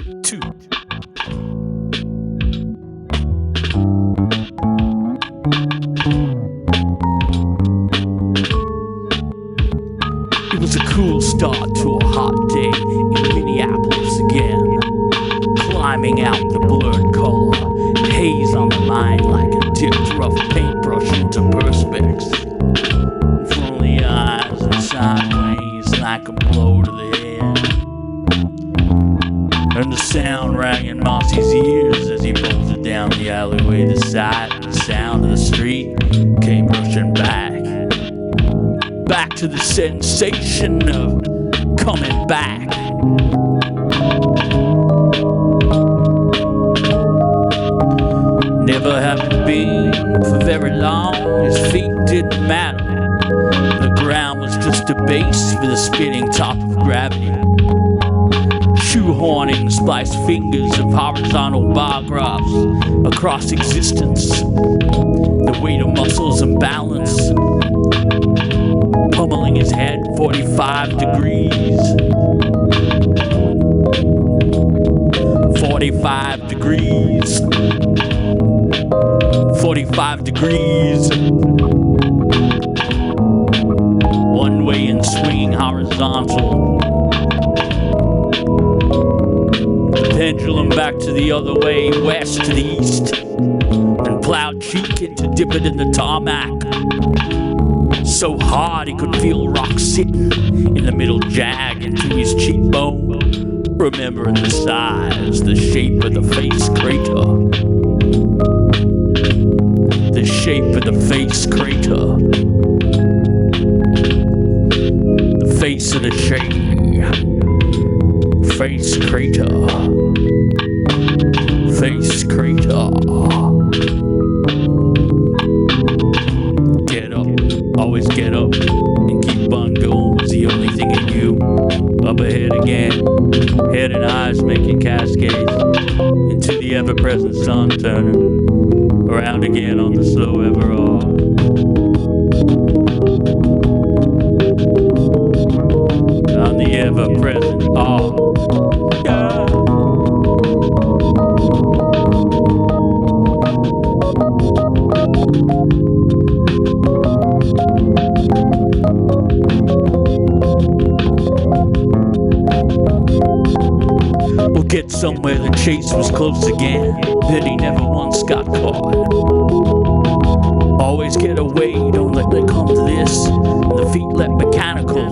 2. It was a cool start to a hot day in Minneapolis again. Climbing out the blurred color, haze on the mind like a dipped rough paintbrush into perspex. In front of the eyes and sideways like a blow to the head. And the sound rang in Mossy's ears as he bolted down the alleyway to sight. The sound of the street came rushing back. Back to the sensation of coming back. Never having been for very long, his feet didn't matter. The ground was just a base with a spinning top of gravity. Shoehorning spliced fingers of horizontal bar graphs across existence. The weight of muscles and balance. Pummeling his head 45 degrees. 45 degrees. 45 degrees. One way and swinging horizontal. The pendulum back to the other way, west to the east. And plowed cheek into dip it in the tarmac. So hard he could feel rock sitting in the middle jag into his cheekbone. Remembering the size, the shape of the face crater. The shape of the face crater. The face of the shape. Face crater. Face crater. Get up, always get up, and keep on going was the only thing he knew. Up ahead again, head and eyes making cascades into the ever-present sun turning around again on the slow ever-all. On the ever-present all. Yeah. We'll get somewhere, the chase was close again, that he never once got caught. Always get away, don't let it come to this, and the feet let mechanical.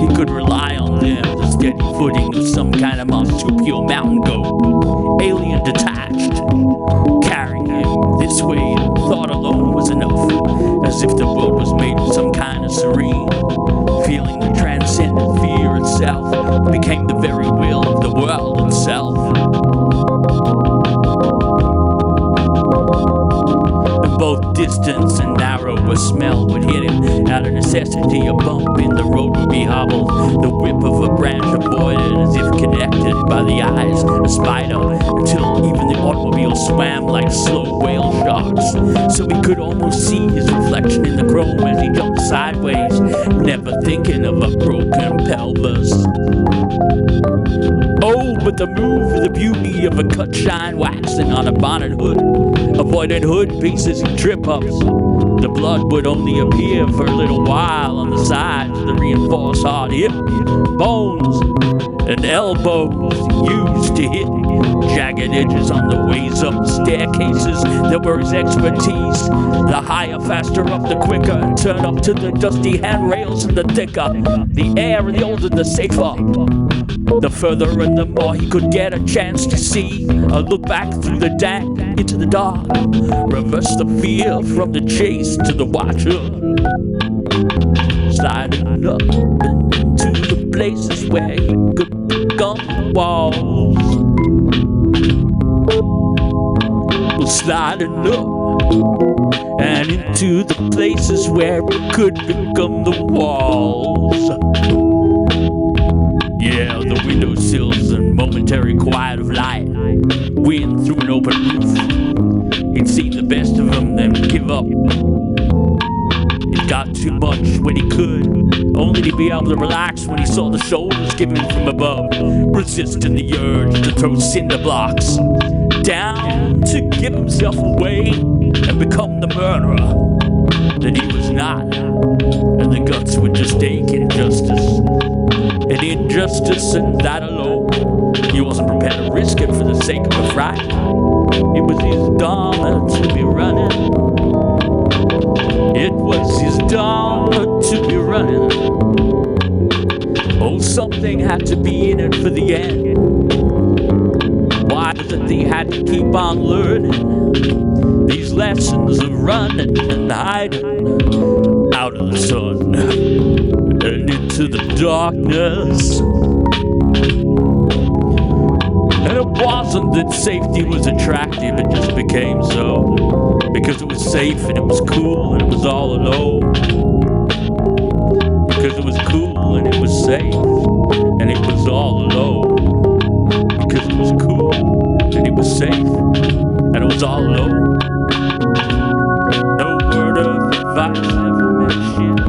He could rely on them, the steady footing of some kind of marsupial mountain goat, alien detached, carrying him this way. Thought alone was enough, as if the world was made of some kind of serene feeling that transcended fear itself, became the very will of the world itself. And both distance and narrow a smell would hit him. Out of necessity, a bump in the road would be hobbled. The whip of a branch avoided as if connected by the eyes, a spider, until even the automobile swam like slow whale sharks. So he could almost see his reflection in the chrome as he jumped sideways, never thinking of a broken pelvis. Oh, but the move, the beauty of a cut shine waxing on a bonnet hood, avoiding hood pieces and trip-ups. The blood would only appear for a little while on the sides of the reinforced hard hip bones and elbows used to hit jagged edges on the ways up staircases that were his expertise. The higher, faster up, the quicker, and turn up to the dusty handrails and the thicker. The air, the older, the safer. The further and the more he could get a chance to see, a look back through the dank into the dark, reverse the fear from the chase to the watcher, sliding up into the places where he could become the walls. Well, sliding up and into the places where he could become the walls. Yeah, the windowsills and momentary quiet of light, wind through an open roof. He'd seen the best of them, then give up. It got too much when he could only to be able to relax when he saw the shoulders given from above, resisting the urge to throw cinder blocks down to give himself away and become the murderer that he was not. And the guts would just ache injustice, and injustice and that alone. He wasn't prepared to risk it for the sake of a fright. It was his dharma to be running. It was his dharma to be running. Oh, something had to be in it for the end. Why was it they had to keep on learning these lessons of running and hiding out of the sun and into the darkness? And it wasn't that safety was attractive, it just became so. Because it was safe and it was cool and it was all alone. Because it was cool and it was safe and it was all alone. Because it was cool and it was safe and it was all alone. No word of advice ever mentioned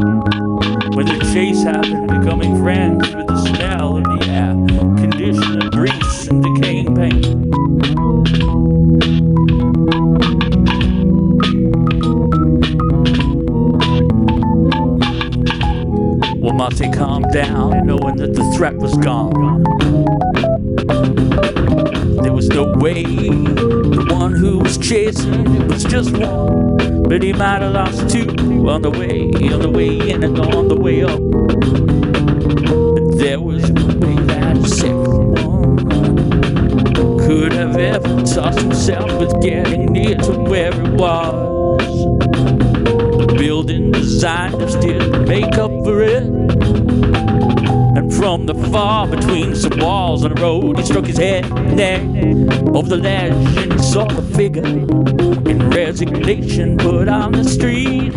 when the chase happened, becoming friends with the smell of the air, condition of grease and decaying paint. Well, Mossy calmed down, knowing that the threat was gone. There was no way the one who was chasing, it was just one. But he might have lost two on the way in and on the way up. But there was no way that a second one could have ever tossed himself with getting near to where it was. The building designers didn't make up for it. And from the far between some walls on the road, he struck his head there over the ledge, and he saw the figure in resignation put on the street.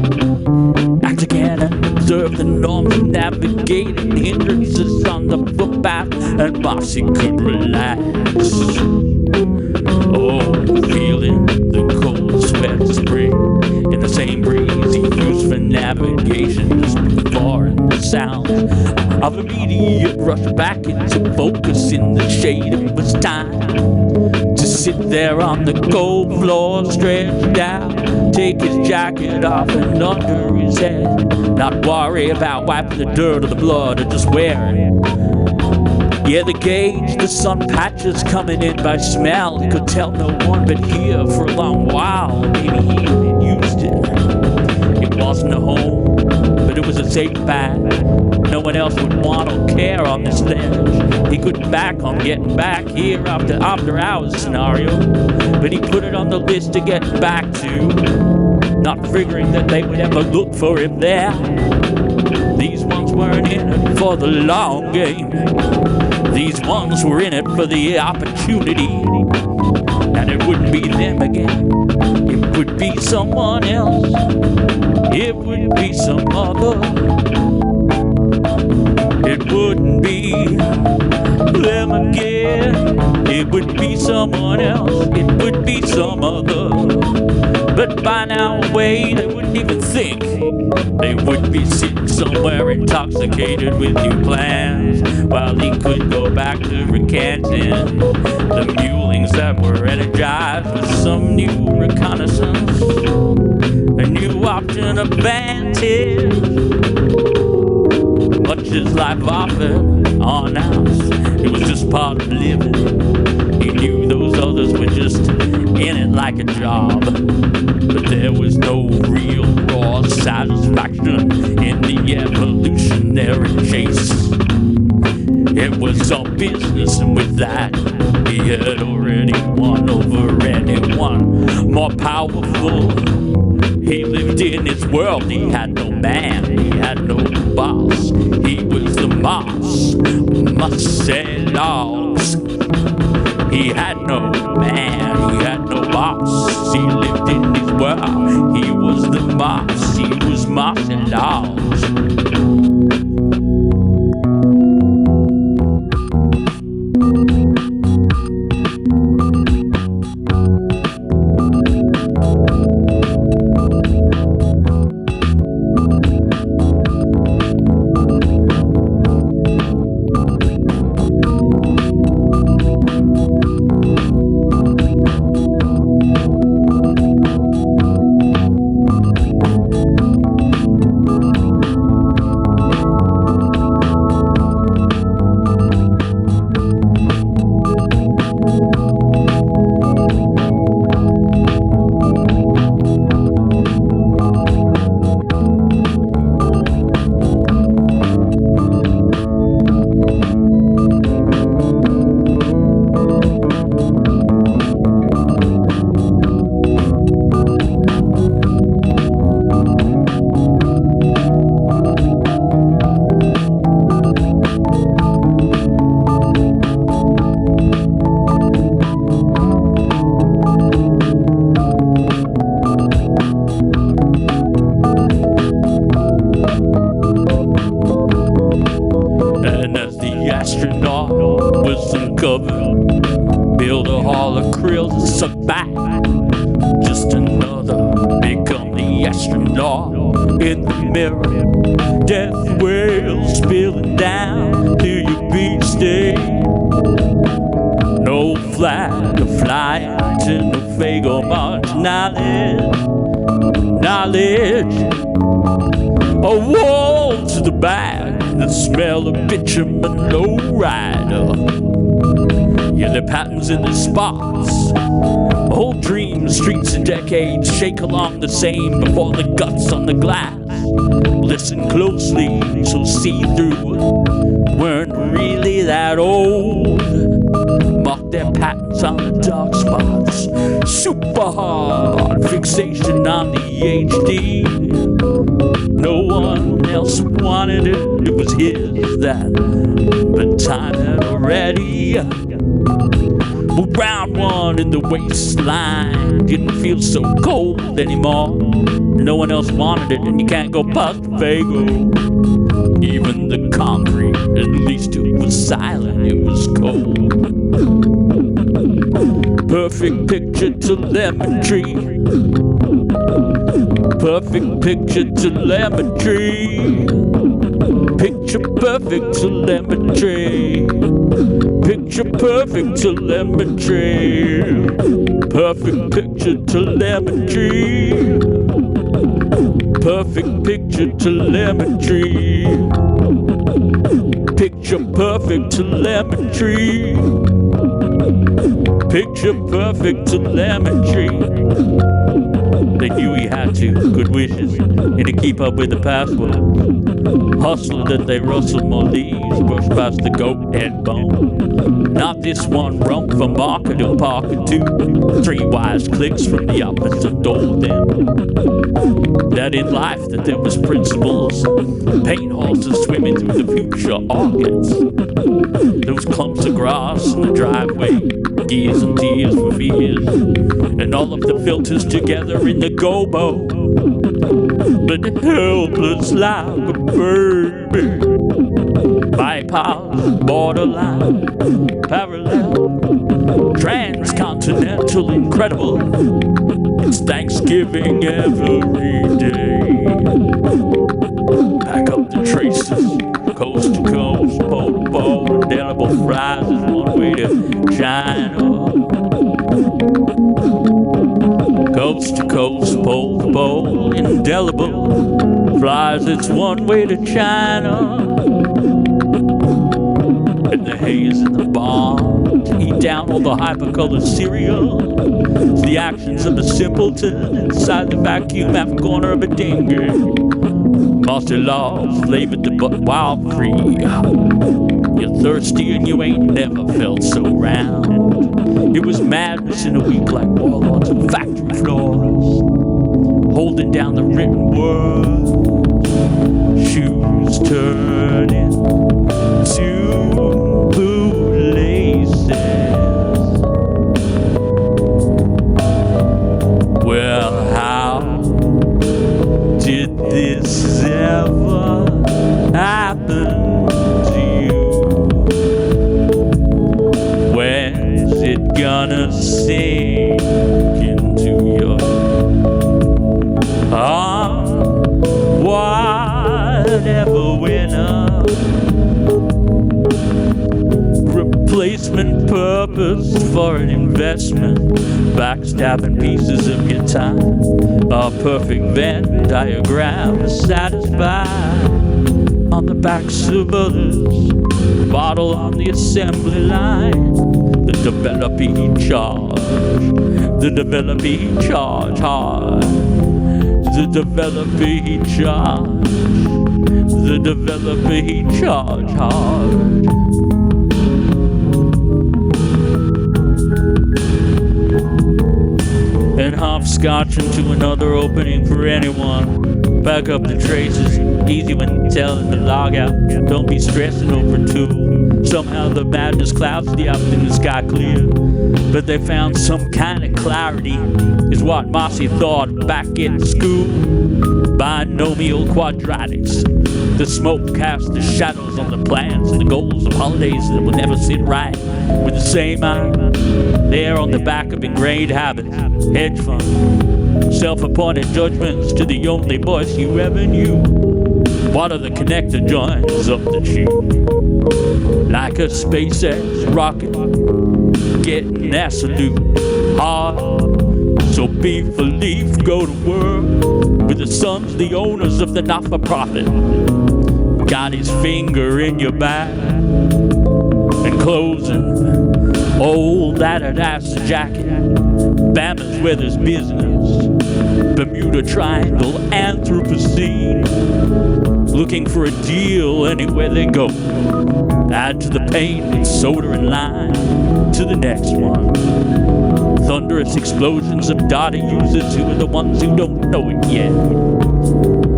Act again and observe the norms of navigating hindrances on the footpath, and Mossy could relax. Oh, feeling the cold sweat spring in the same breeze he used for navigation just before, and the sound of immediate rush back into focus in the shade. It was time to sit there on the cold floor, stretched out, take his jacket off and under his head, not worry about wiping the dirt or the blood, or just wear it. Yeah, the gauge, the sun patches coming in by smell. He could tell no one but here for a long while. Maybe he even used it. It wasn't a home, but it was a safe path. No one else would want or care on this ledge. He couldn't back on getting back here after hours scenario, but he put it on the list to get back to, not figuring that they would ever look for him there. These ones weren't in it for the long game. These ones were in it for the opportunity. And it wouldn't be them again. It would be someone else. It would be some other. It wouldn't be them again. It would be someone else. It would be some other. But by now away, they wouldn't even think. They would be sitting somewhere intoxicated with new plans, while he could go back to recanting the mulings that were energized with some new reconnaissance, a new option of vantage. Much as life offered on us, it was just part of living. He knew those others were just in it like a job, but there was no real raw satisfaction in the evolutionary chase. It was all business, and with that, he had already won over anyone more powerful. He lived in his world, he had no man, he had no boss. He was the MOSSY LOGZZ. He had no man, he had no boss. He lived in his world, he was the boss. He was MOSSY LOGZZ. back. Just another become the astronaut in the mirror. Death whales spilling down to your beach day. No flag to fly to no fake or much knowledge. A wall to the back, the smell of bitumen low rider. Yeah, the patterns in the spots. Old dreams, streets and decades shake along the same before the guts on the glass. Listen closely, so see through. Weren't really that old. Mark their patterns on the dark spots. Super hard fixation on the HD. No one else wanted it, it was his that. But time had already. Round one in the waistline didn't feel so cold anymore. No one else wanted it, and you can't go past Fago. Even the concrete, at least it was silent, it was cold. Perfect picture telemetry. Perfect picture telemetry. Picture perfect telemetry. Picture perfect telemetry. Perfect picture telemetry. Perfect picture telemetry. Picture perfect telemetry. Picture perfect telemetry. They knew he had to. Good wishes. And to keep up with the password. Hustler that they rustle more leaves. Brush past the goat head bone. Not this one rump from market to pocket two. 3 wise clicks from the opposite door then. That in life that there was principles. Paint horses swimming through the future orchids. Those clumps of grass in the driveway. Gears and tears for fears. And all of the filters together in the gobo. But helpless like a baby. Bypass, borderline, parallel, transcontinental, incredible. It's Thanksgiving every day. Pack up the traces, coast to coast, pole to pole, indelible fries is one way to China. Coast to coast, pole to pole, indelible flies, it's one way to China. And the haze in the barn to eat down all the hypercolored cereal. It's the actions of the simpleton inside the vacuum half corner of a dinghy. Mossy laws flavored the wild free. You're thirsty and you ain't never felt so round. It was madness in a week like warlords and factory floors, holding down the written word. Shoes turning to bootlaces. Well, how did this ever happen to you? When's it gonna sink into your heart? Whatever winner, replacement purpose for an investment, backstabbing pieces of your time, a perfect Venn diagram to satisfy on the backs of others, bottle on the assembly line, the developer he charge, the developer he charge hard, the developer he charge, the developer he charge hard. And hopscotch into another opening for anyone. Back up the traces, easy when telling the log out. Don't be stressing over two. Somehow the madness clouds the afternoon sky clear. But they found some kind of clarity, is what MOSSY thought back in school. binomial quadratics. The smoke casts the shadows on the plans and the goals of holidays that will never sit right with the same eye. There on the back of ingrained habits, hedge funds, self-appointed judgments to the only voice you ever knew. What are the connector joints of the tube? Like a SpaceX rocket, getting NASA loot hard. So beef for leaf, go to work with the sons, the owners of the not-for-profit. Got his finger in your back and closing old Adidas jacket. Bama's where there's business. Bermuda Triangle, Anthropocene. Looking for a deal anywhere they go. Add to the pain with soda and lime to the next one. Thunderous explosions of data users who are the ones who don't know it yet.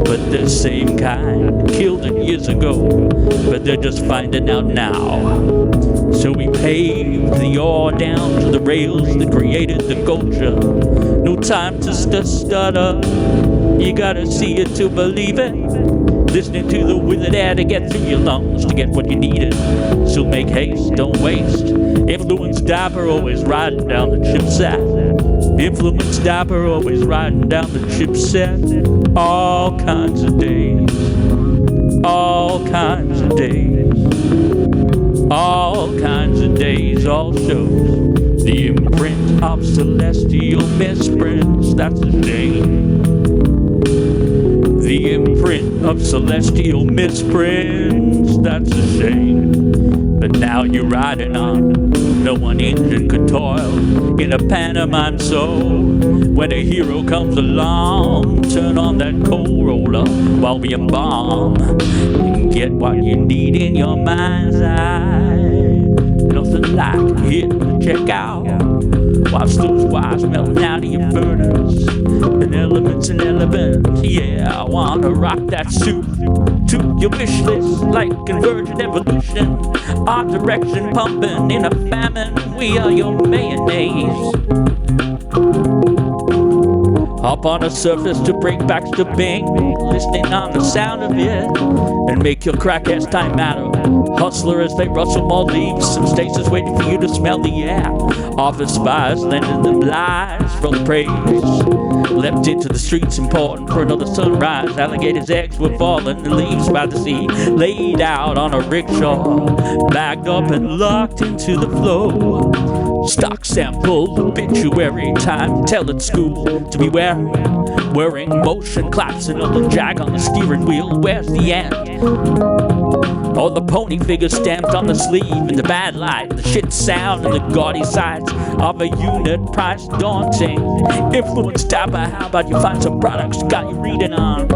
But the same kind killed it years ago, but they're just finding out now. So we paved the ore down to the rails that created the culture. No time to stutter, you gotta see it to believe it. Listening to the withered air to get through your lungs to get what you needed. So make haste, don't waste. Influence Dapper, always riding down the chipset. Influence Dapper, always riding down the chipset. All kinds of days. All kinds of days. All kinds of days, all shows. The imprint of celestial misprints, that's a shame. The imprint of celestial misprints, that's a shame. But now you're riding on, no one engine could toil in a pantomime soul. When a hero comes along, turn on that coal roller while we embalm. You can get what you need in your mind's eye. Nothing like hitting the checkout whilst those wires melting out of your furnace. And elements, yeah, I wanna rock that suit to your wish list like convergent evolution. Our direction pumping in a famine, we are your mayonnaise. Hop on a surface to break backs to bing, listening on the sound of it, and make your crack ass time matter. Hustler as they rustle more leaves, some stations waiting for you to smell the air. Office spies lending them lies for the praise. Leapt into the streets important for another sunrise. Alligators' eggs were falling, the leaves by the sea, laid out on a rickshaw, bagged up and locked into the flow. Stock sample, obituary, time telling school to be wearing motion claps and a jag on the steering wheel. Where's the end? Or the pony figure stamped on the sleeve, and the bad light, the shit sound, and the gaudy sights of a unit price daunting. Influence Dapper, how about you find some products got you reading on?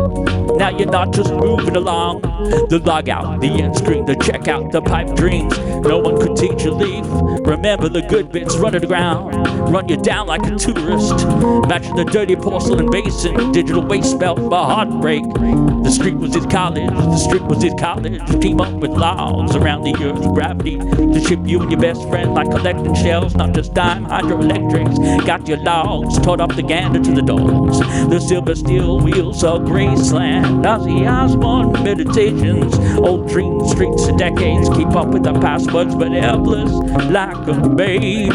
Now you're not just moving along. The logout, the end screen, the checkout, the pipe dreams. No one could teach you leaf. Remember the good bits, run to the ground, run you down like a tourist. Matching the dirty porcelain basin, digital waste belt for heartbreak. The street was his college, the strip was his college. Team up with logs around the earth's gravity to ship you and your best friend like collecting shells, not just dime hydroelectrics. Got your logs, taught up the gander to the dogs. The silver steel wheels of Graceland. Ozzy Osbourne meditations, old dream streets of decades. Keep up with the passwords, but helpless like a baby.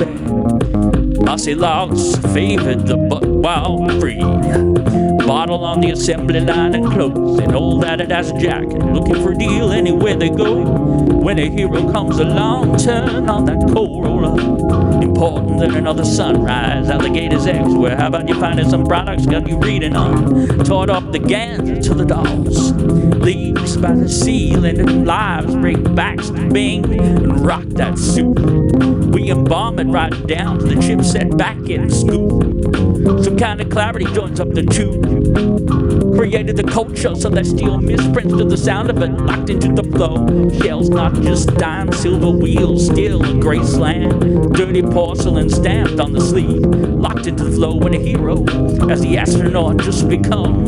Mossy logs favored the butt while free. Bottle on the assembly line and clothes, and old Adidas jacket, looking for a deal anywhere they go. When a hero comes along, turn on that coal roller. Important than another sunrise, alligators' eggs. Where how about you finding some products got you reading on? Taught up the gander to the dolls. Leaves by the sea, letting lives break backs to bing, and rock that suit. We embalm it right down to the chipset back in school. Some kind of clarity joins up the two. Created the culture, celestial misprints to the sound of it, locked into the flow. Shells not just dime, silver wheels, still a Graceland. Dirty porcelain stamped on the sleeve, locked into the flow when a hero, as the astronaut just become.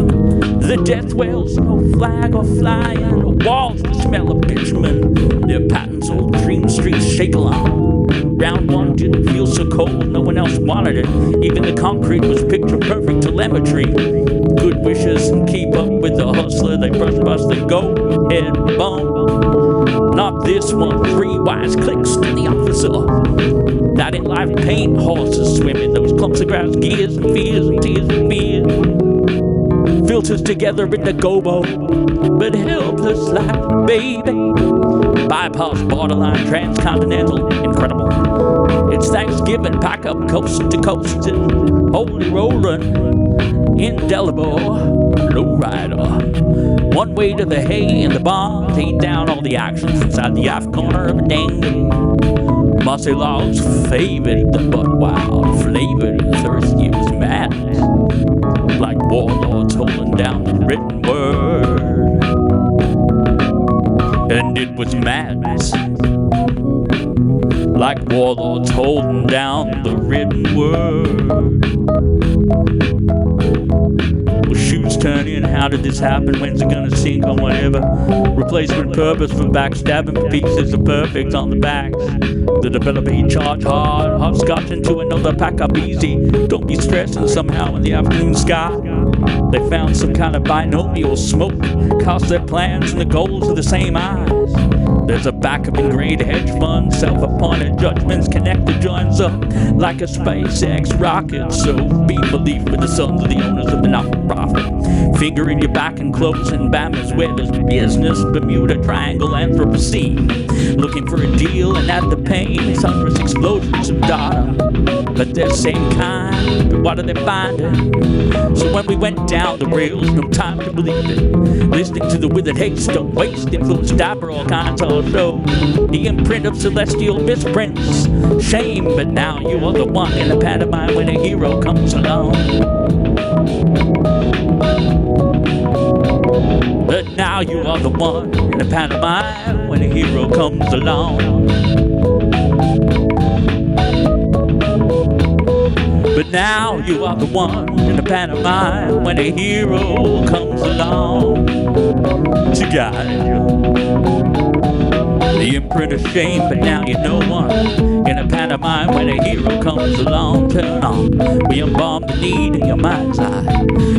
The death whales, no flag or flying, walls that smell of bitumen. Their patterns old dream streets shake along. Round one didn't feel so cold, no one else wanted it. Even the concrete was picture perfect telemetry. Good wishes and keep up with the hustler. They brush bust the go head bump. Not this one. 3 wise clicks to the officer. That in live paint, horses swimming those clumps of grass, gears and fears and tears and fears. Filters together in the gobo, but helpless like baby. Bypass borderline, transcontinental, incredible. It's Thanksgiving, pack up coast to coast and holy rollin', indelible, lowrider. One way to the hay and the barn, take down all the actions inside the aft corner of a dang. Mossy logs favored the butt wild, flavored and thirsty was madness. Like warlords holding down the written word. And it was madness. Like warlords holding down the written word. Well, shoes turning, how did this happen? When's it gonna sink or whatever? Replacement purpose for backstabbing, pieces of perfect on the backs. The developer charge hard, hopscotch into another pack up easy. Don't be stressing somehow in the afternoon sky. They found some kind of binomial smoke, cast their plans and the goals of the same eyes. There's a backup in grade hedge fund, self-appointed judgments connect the joins up like a SpaceX rocket. So be belief with the sons of the owners of the not-for-profit. Finger in your back and close and bam is where there's business. Bermuda Triangle Anthropocene. Looking for a deal and at the pain, thunderous explosions of data. But they're same kind, but what are they finding? So when we went down the rails, no time to believe it. Listening to the withered haste, don't waste, influence Dapper, all kinds of show. The imprint of celestial misprints. Shame, but now you are the one in the pantomime when a hero comes along. But now you are the one in the pantomime when a hero comes along. But now you are the one in the pantomime when a hero comes along to guide you. The imprint of shame, but now you know one in a pantomime when a hero comes along. Turn on, we embalm the need in your mind's eye.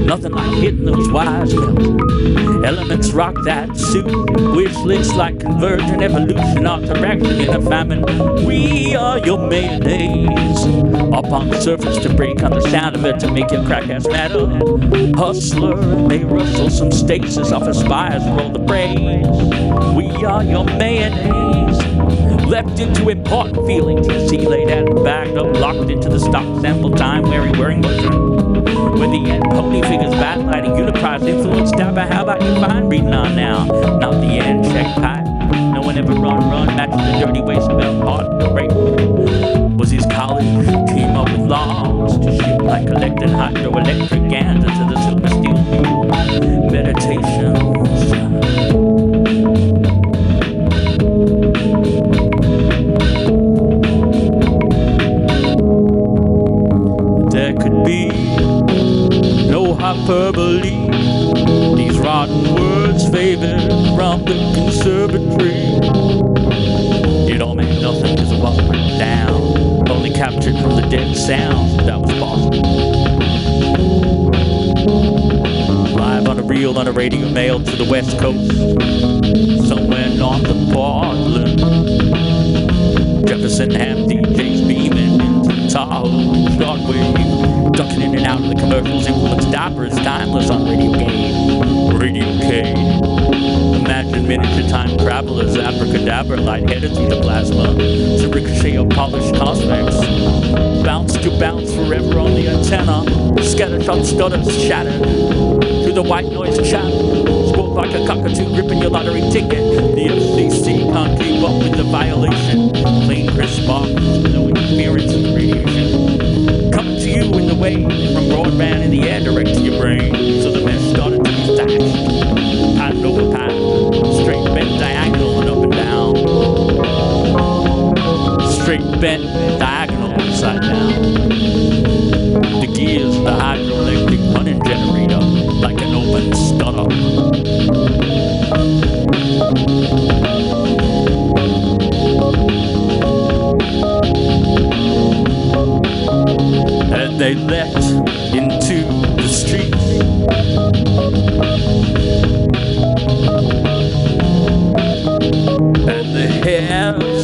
Nothing like hitting those wires melting. Elements rock that suit. Wish lists like convergent evolution, art direction in a famine. We are your mayonnaise. Up on the surface to break on the sound of it to make your crack ass matter. Hustler may rustle some stasis off of spires, roll the praise. We are your mayonnaise. Left into important feelings, you see, laid out and bagged up, locked into the stock sample time, wearing motion. Where the end pony figures bad lighting, Unicry's influence, Dapper, how about you find reading on now? Not the end, check pipe. No one ever run, matching the dirty waist belt, hard break. Was his college team up with logs to ship like collecting hydroelectric gans into the silver steel wheel. Meditations. There could be no hyperbole. These rotten words favored from the conservatory. It all meant nothing because it wasn't written down. Only captured from the dead sounds that was possible. Live on a reel on a radio mail to the west coast. Somewhere north of Portland. Jefferson Ham DJs beaming into Tahoe and shortwave. Ducking in and out of the commercials, influence Dapper is timeless on Radio K. Radio K. Imagine miniature time travelers, abracadabra, lightheaded through the plasma. To ricochet of polished cosmics. Bounce to bounce forever on the antenna. Scattershot stutters shattered. Through the white noise chatter. Spoke like a cockatoo gripping your lottery ticket. The FCC can't keep up with the violation. Plain crisp sparks, no interference in the radiation. Coming to you in the wave from broadband in the air direct to your brain. So the mesh started to be thatched. Pattern over pattern. Straight bent diagonal and up and down. Straight bent diagonal upside down. The gears of the hydroelectric running generator like an open stutter.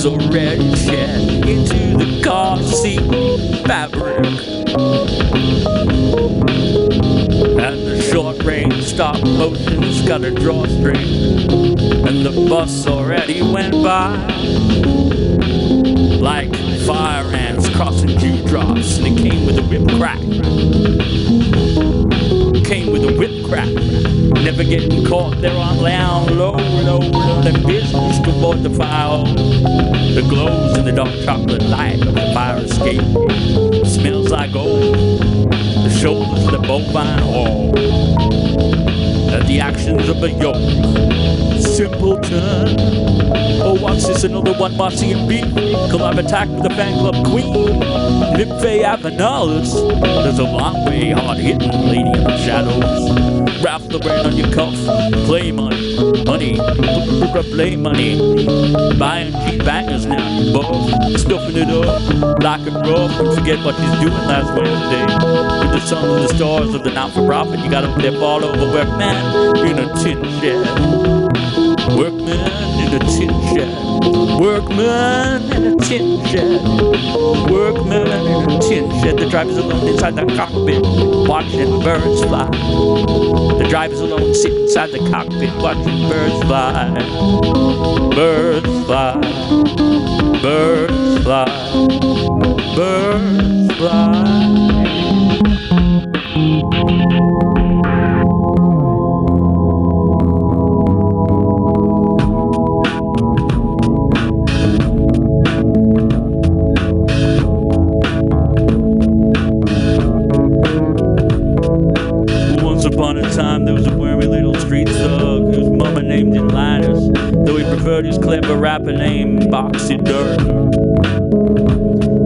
was already shed into the car seat fabric. And the short range stop motion's got a drawstring, and the bus already went by like fire ants crossing dewdrops, and it came with a whip crack. Came with a whip crack. Never getting caught there on down low and over the business to board the fire. The glows in the dark chocolate light of the fire escape. Smells like gold. The shoulders of the bovine hall. And the actions of a yoke. Simpleton. Oh, what's this? Another one, Mossy and Beef. Collab attack with the fan club queen. NYMPHAE AVERNALES. There's a long way, hard hitting lady in the shadows. Ralph the brand on your cuff. Play money, honey, play money. Buying cheap bangers now, buff. Stuffing it up like a rough. And forget what he's doing last Wednesday. With the sun and the stars of the not-for-profit, you got up there fall over workman in a tin shed. Workman in a tin shed. Workman in a tin shed. Workman in a tin shed. The driver's alone inside the cockpit, watching birds fly. The driver's alone sitting inside the cockpit, watching birds fly. Birds fly. Birds fly. Birds fly. Upon a time there was a wormy little street thug whose mama named him Linus, though he preferred his clever rapper name Boxy Dirt.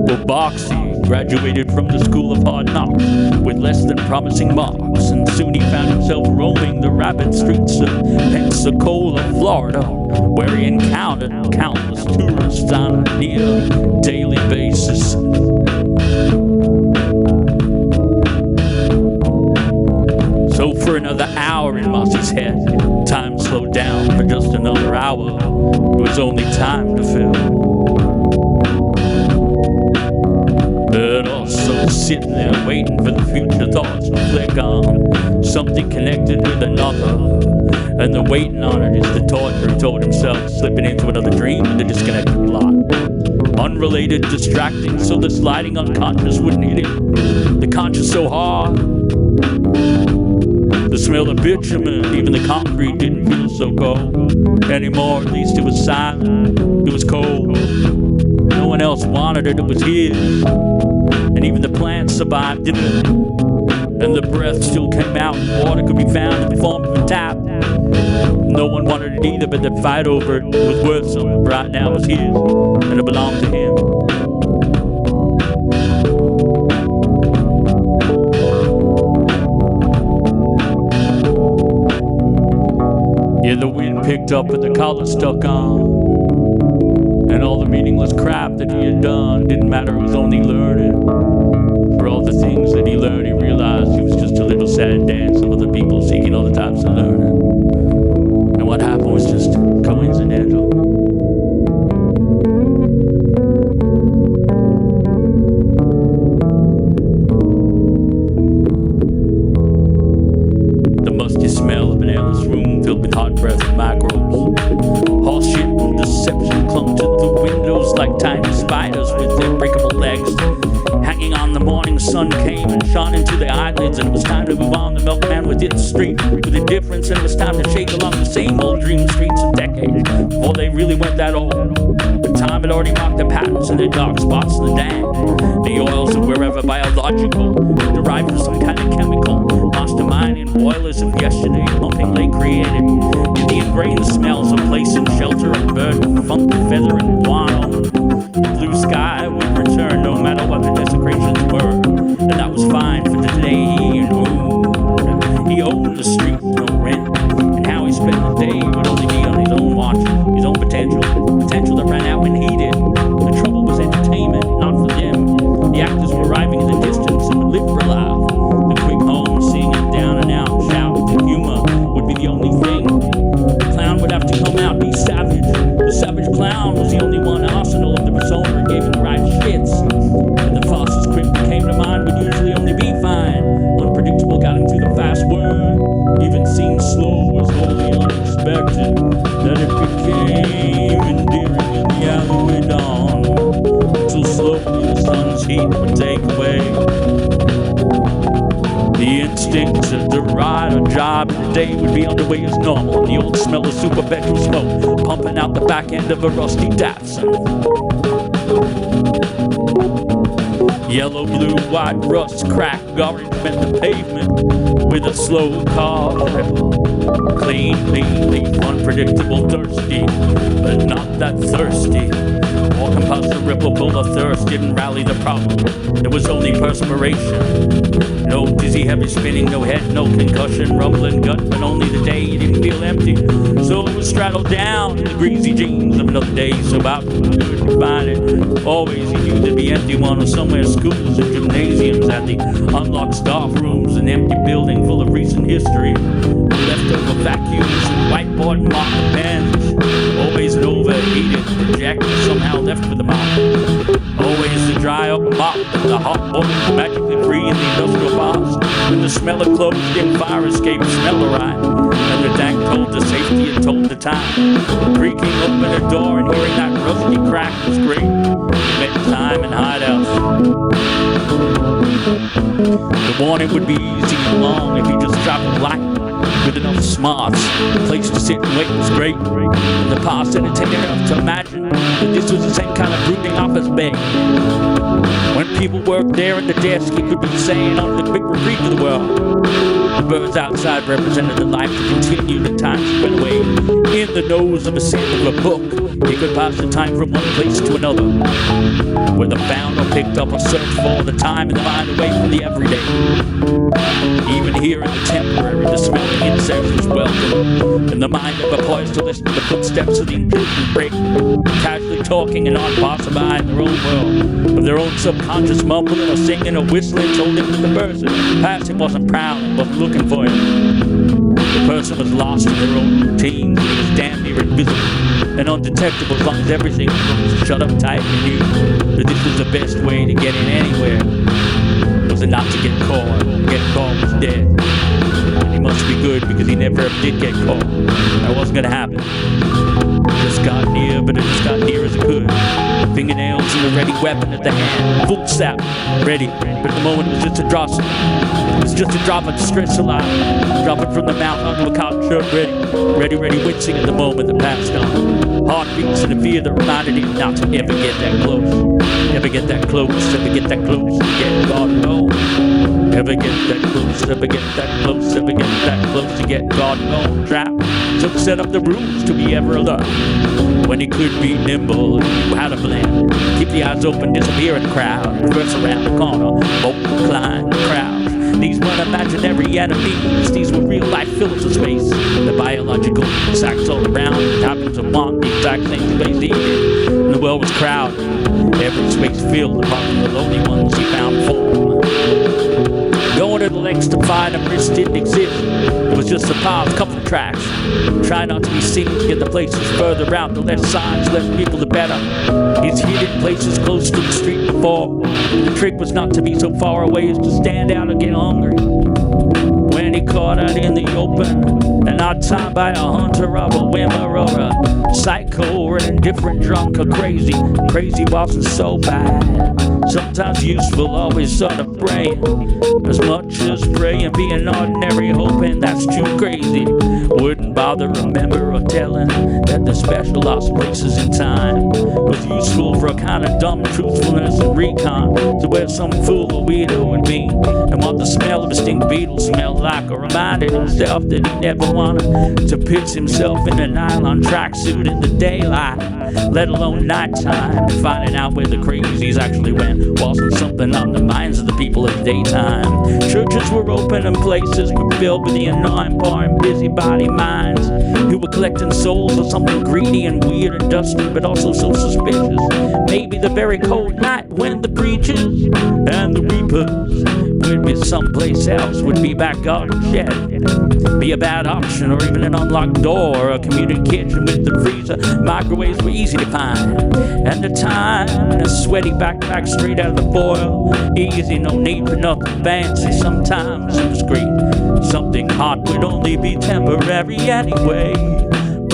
Well, Boxy graduated from the School of Hard Knocks with less than promising marks, and soon he found himself roaming the rapid streets of Pensacola, Florida, where he encountered countless tourists on a near daily basis. So for another hour in Mossy's head, time slowed down for just another hour. It was only time to fill. But also sitting there waiting for the future thoughts to flick on something connected with another. And the waiting on it is the torture, he told himself, slipping into another dream with a disconnected plot. Unrelated, distracting, so the sliding unconscious wouldn't hit him. The conscious so hard. The smell of bitumen, even the concrete didn't feel so cold anymore. At least it was silent, it was cold. No one else wanted it, it was his. And even the plants survived, didn't it? And the breath still came out, water could be found in the form of a tap. No one wanted it either, but the fight over it was worth something. Right now it was his, and it belonged to him. Yeah, the wind picked up with the collar stuck on, and all the meaningless crap that he had done didn't matter, it was only learning. For all the things that he learned, he realized he was just a little sad dance of other people seeking other types of learning. And what happened was just coincidental. The musty smell of an airless room filled with hot breath and microbes. Horse shit and deception clung to the windows like tiny spiders with their breakable legs. Hanging on, the morning sun came and shone into the eyelids, and it was time to move on. The milkman would hit the street with indifference, and it was time to shake along the same old dream streets of decades before they really went that old. But time had already marked the patterns and the dark spots in the dam. The oils of wherever biological, derived from some kind of chemical, masterminding boilers of yesterday, pumping late created. In the ingrained smells of place and shelter of bird, funk, feather, and guano. The blue sky would return no matter what the desecrations were. And that was fine for the day he owned. He owned the street, no rent. And how he spent the day would only be on his own watch, his own potential that ran out when he did. The trouble was entertainment, not for them. The actors were arriving in the distance and the lit for life. The quick home, singing down and out, shout, and humor would be the only thing. The clown would have to come out, be savage. The savage clown was the only one awesome. job and the day would be underway as normal. The old smell of super bedroom smoke pumping out the back end of a rusty Datsun. Yellow, blue, white, rust, crack, orange meant the pavement with a slow car ripple. Clean, leaf, unpredictable, thirsty, but not that thirsty. Walking past the ripple full of thirst didn't rally the problem. There was only perspiration. No dizzy, heavy spinning, no head, no concussion, rumbling gut, but only the day you didn't feel empty. So it was straddled down in the greasy jeans of another day, so out to find it. Always he knew there'd be empty one or somewhere, schools and gymnasiums had the unlocked staff rooms, an empty building full of recent history, leftover vacuums, whiteboard and marker pens, always an overheated projector somehow left for the mouth. Always the dry up mop and the hot book magically free in the industrial box, and the smell of closed-in fire escape smelled alright, and the tank told the safety and told the time. Creaking open a door and hearing that rusty crack was great. It meant time and hideouts. The morning would be easy and long if you just dropped a light with enough smarts. The place to sit and wait was great. In the past, entertained enough to imagine that this was the same kind of brooding office bay. When people worked there at the desk, he could be saying on the quick retreat to the world. The birds outside represented the life to continue the time spent away. In the nose of a sand of a book, he could pass the time from one place to another. Whether found or picked up or searched for, the time and the mind away from the everyday. Even here in the temporary, the smell of insects was welcome, and the mind ever poised to listen to the footsteps of the Egyptian break, casually talking and on passerby in their own world, with their own subconscious mumbling or singing or whistling told him that the person passing wasn't proud and wasn't looking for him. The person was lost in their own routines, and he was damn near invisible and undetectable as long as everything was shut up tight and he knew that this was the best way to get in anywhere. Was it not to get caught? Get caught was dead. And he must be good because he never ever did get caught. That wasn't gonna happen. Just got near, but it just got near as it could. Fingernails and a ready weapon at the hand. Full sap, ready. But at the moment it was just a drop. It was just a drop of distress alive. Dropping from the mouth onto a cotton shirt, ready, wincing at the moment that passed on. Heartbeats and a fear that reminded him not to ever get that close. Ever get that close, ever get that close, get God no. Ever get that close, ever get that close, ever get that close to get God no. Trap, so set up the rules to be ever alert. When he could be nimble, he knew how to blend. Keep the eyes open, disappear in the crowd. Reverse around the corner, bolt, climb, crowds. These weren't imaginary enemies, these were real life fillers of space. The biological sacks all around, the toppings of one, the exact same space he did. And the world was crowded, every space filled apart from the lonely ones he found form. Going to the lengths to find a risk didn't exist. It was just a path, couple of tracks. Try not to be seen to get the places further out. The less signs, less people, the better. He's hidden places close to the street before. The trick was not to be so far away as to stand out or get hungry. When he caught out in the open, and not timed by a hunter of a whimmer or a psycho or an indifferent drunk or crazy. Crazy wasn't so bad. Sometimes useful, always sort of praying. As much as praying, being ordinary, hoping that's too crazy. Wouldn't bother remember or telling that the special lost places in time was useful for a kind of dumb truthfulness and recon to where some fool or weirdo would be, and what the smell of a stink beetle smelled like, or reminded himself that he never wanted to pitch himself in a nylon tracksuit in the daylight, let alone nighttime. Finding out where the crazies actually went wasn't something on the minds of the people of the daytime. Churches were open and places were filled with the annoying, boring, busybody minds who were collecting souls for something greedy and weird and dusty, but also so suspicious. Maybe the very cold night when the preachers and the reapers would be someplace else, would be back garden shed, be a bad option, or even an unlocked door, or a community kitchen with the freezer. Microwaves were easy to find, and the time and a sweaty backpack straight out of the foil. Easy, no need for nothing fancy. Sometimes it was great. Something hot would only be temporary anyway.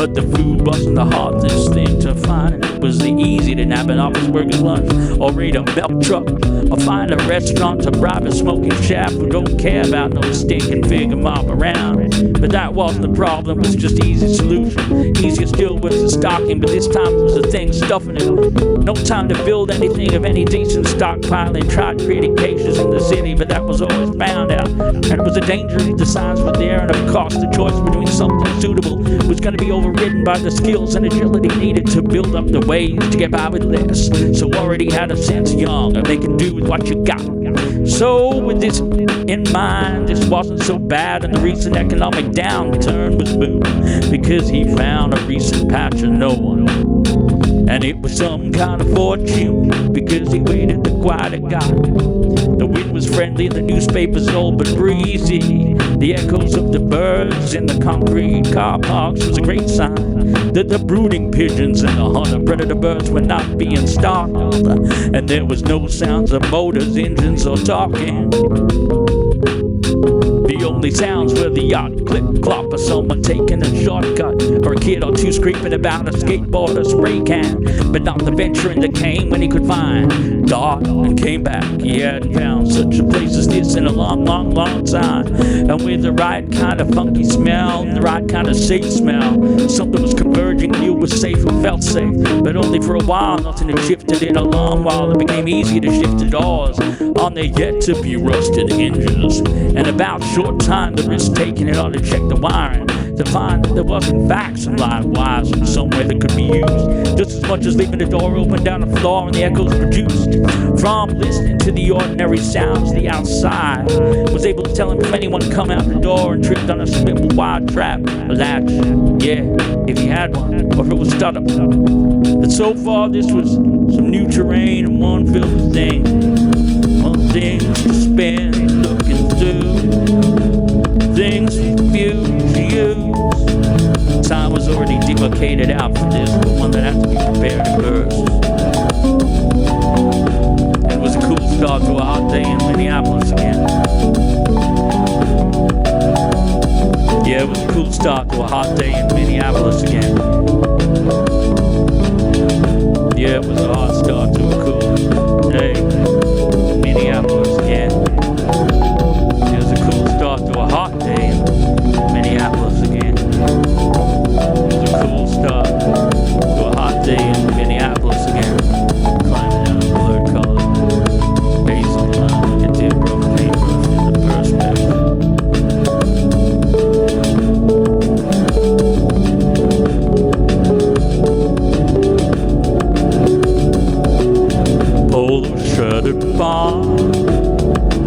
But the food wasn't the hardest thing to find, and it was easy to nab an office worker's lunch, or raid a milk truck, or find a restaurant to bribe a smoking chap who don't care about no stinking figure mob around. But that wasn't the problem, it was just easy solution. Easier still was the stocking, but this time it was the thing stuffing it. No time to build anything of any decent stockpiling. Tried creating caches in the city, but that was always found out. And it was a danger if the signs were there, and of course the choice between something suitable was going to be overridden by the skills and agility needed to build up the ways to get by with less. So already had a sense young of making do with what you got. So with this in mind, this wasn't so bad, and the recent economic downturn was boom, because he found a recent patch of no one. And it was some kind of fortune, because he waited the quiet it got. The wind was friendly, the newspapers old but breezy. The echoes of the birds in the concrete car parks was a great sign that the brooding pigeons and the hunter predator birds were not being startled. And there was no sounds of motors, engines, or talking. The only sounds were the yacht clip clop of someone taking a shortcut, or a kid or two scraping about a skateboard or spray can. But not the venturing that came when he could find God and came back. He hadn't found such a place as this in a long, long, long time. And with the right kind of funky smell and the right kind of safe smell, something was converging, knew it was safe and felt safe. But only for a while, nothing had shifted in a long while. It became easy to shift the doors on their yet to be rusted hinges. And about short time, the risk taking it ought to check the wiring to find that there was in fact some live wires in some way that could be used, just as much as leaving the door open down the floor and the echoes produced from listening to the ordinary sounds of the outside. Was able to tell him if anyone come out the door and tripped on a simple wire trap, a latch, yeah, if he had one, or if it was stutter. But so far this was some new terrain and one filled thing to spend looking through, things for future use. Time was already demarcated out for this, but one that had to be prepared at first. It was a cool start to a hot day in Minneapolis again. Yeah, it was a cool start to a hot day in Minneapolis again. Yeah, it was a hot start to a cool day in Minneapolis again. It was a cool start to a hot day in Minneapolis again. It was a cool start to a hot day in Minneapolis again. Climbing down a blurred color, hazel line like a dip broke paintbrush in the perspective. Polo shirted barn,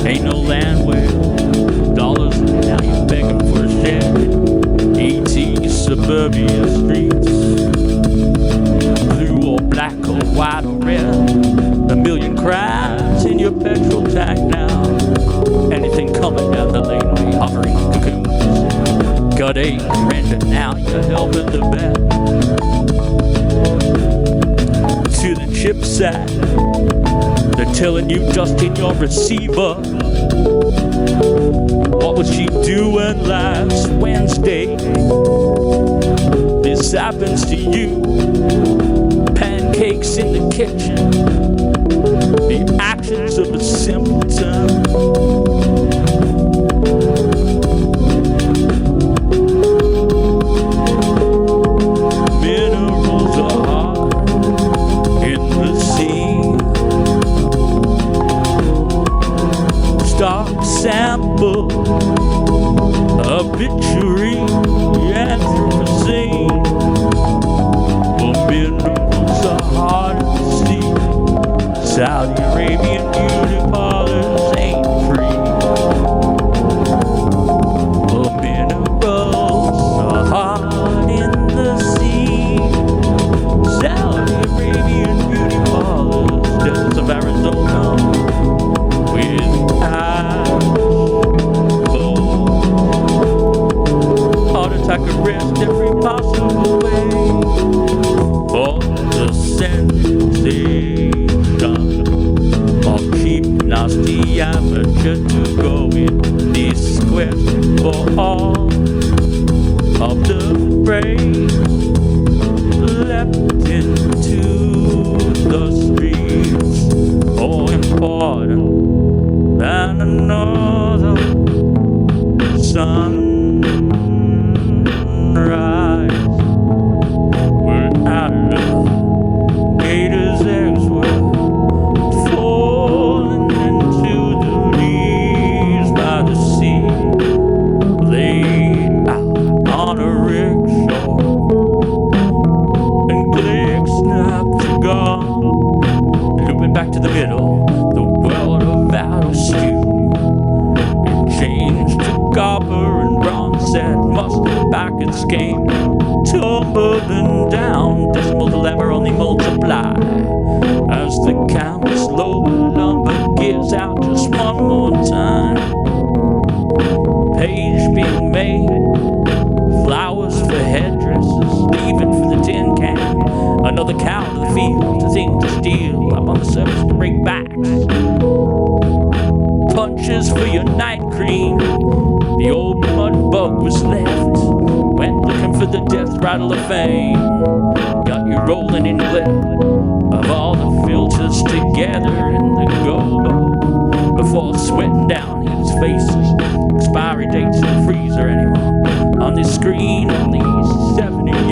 ain't no land whale, dollars now you're begging for a shed. E.T. suburbia streets, blue or black or white or red, a million crabs in your petrol tank now. Anything coming down the laneway, hovering cocoons. Gut ache, render now you're helping the bed. To the chip sack, they're telling you just in your receiver. What was she doing last Wednesday? This happens to you. Pancakes in the kitchen, the actions of a simpleton. Minerals are hard in the sea. Stock sample, obituary, Anthropocene. For minerals are hard to see. Saudi Arabian beauty parlors ain't free. For minerals are hard in the sea. Saudi Arabian beauty parlors, deserts of Arizona, with ash full. Heart attack arrest every possible way for the sensation of cheap, nasty amateur to go in this quest for all of the praise. pockets came tumbling down. Decimal dilemma only multiply as the count slowly lumber gives out just one more time. Page being made, flowers for headdresses, leaving for the tin can. Another cow to the field, a thing to steal, up on the surface to break backs. Punches for your night cream. The old mud bug was left. Went looking for the death rattle of fame. Got you rolling in glitter of all the filters together in the go-go. Before sweating down his faces, expiry dates in the freezer anymore. On this screen, only 70 years.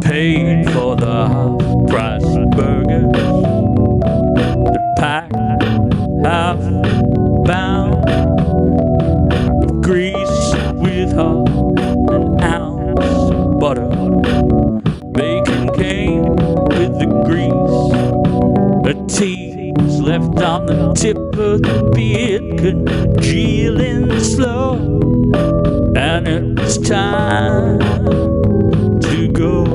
Paid for the half-price burgers, the pack half-bound of grease with half an ounce of butter. Bacon came with the grease. A tease left on the tip of the beard, congealing slow, and it's time to go.